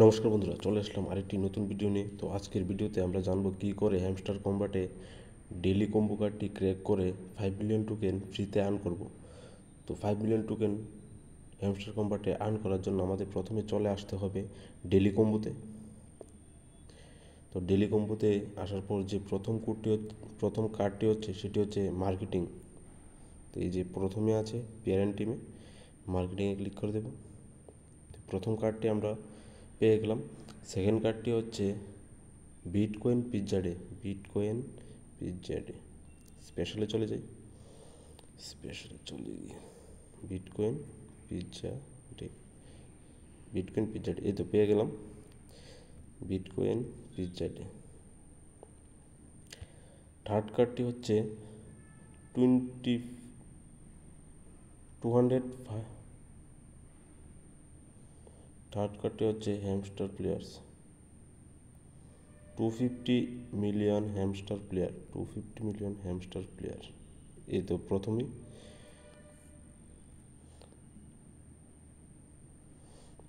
নমস্কার বন্ধুরা, চলে আসলাম আরেকটি নতুন ভিডিও নিয়ে। তো আজকের ভিডিওতে আমরা জানবো কী করে হ্যামস্টার কম্বাটে ডেইলি কম্বো কার্ডটি ক্র্যাক করে 5 মিলিয়ন টোকেন ফ্রিতে আর্ন করব। তো 5 মিলিয়ন টোকেন হ্যামস্টার কম্বাটে আর্ন করার জন্য আমাদের প্রথমে চলে আসতে হবে ডেইলি কম্বোতে। তো ডেইলি কম্বোতে আসার পর যে প্রথম কার্ডটি হচ্ছে সেটি হচ্ছে মার্কেটিং। তো এই যে প্রথমে আছে প্যারেন্ট টিমে, মার্কেটিংয়ে ক্লিক করে দেব। প্রথম কার্ডটি আমরা পেয়ে গেলাম। সেকেন্ড কার্ডটি হচ্ছে বিটকয়েন পিৎজা ডে। স্পেশালে চলে যাই, বিটকয়েন পিৎজা ডে। এই তো পেয়ে গেলাম বিটকয়েন পিৎজা ডে। থার্ড কার্ডটি হচ্ছে 200 থার্ড কার্ডটি হচ্ছে hamster players 250 million hamster player. এই তো প্রথমেই।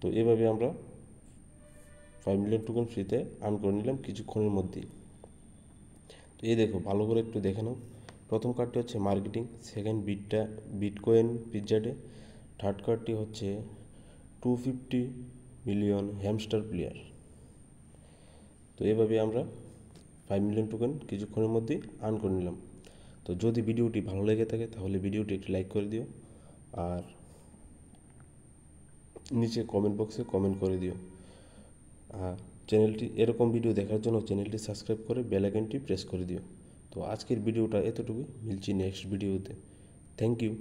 তো এভাবে আমরা 5 মিলিয়ন টোকেন ফ্রিতে আর্ন করে নিলাম কিছুক্ষণের মধ্যেই। তো এই দেখো, ভালো করে একটু দেখে নাও। প্রথম কার্ডটি হচ্ছে marketing, second bitcoin pizza day, third কার্ডটি হচ্ছে 250 মিলিয়ন হ্যামস্টার প্লেয়ার। তো এভাবে আমরা 5 মিলিয়ন টোকেন কিছুক্ষণের মধ্যেই আর্ন করে নিলাম। তো যদি ভিডিওটি ভালো লেগে থাকে তাহলে ভিডিওটি একটি লাইক করে দিও, আর নিচে কমেন্ট বক্সে কমেন্ট করে দিও। আর চ্যানেলটি এরকম ভিডিও দেখার জন্য চ্যানেলটি সাবস্ক্রাইব করে বেল আইকনটি প্রেস করে দিও। তো আজকের ভিডিওটা এতটুকুই, মিলছি নেক্সট ভিডিওতে। Thank you.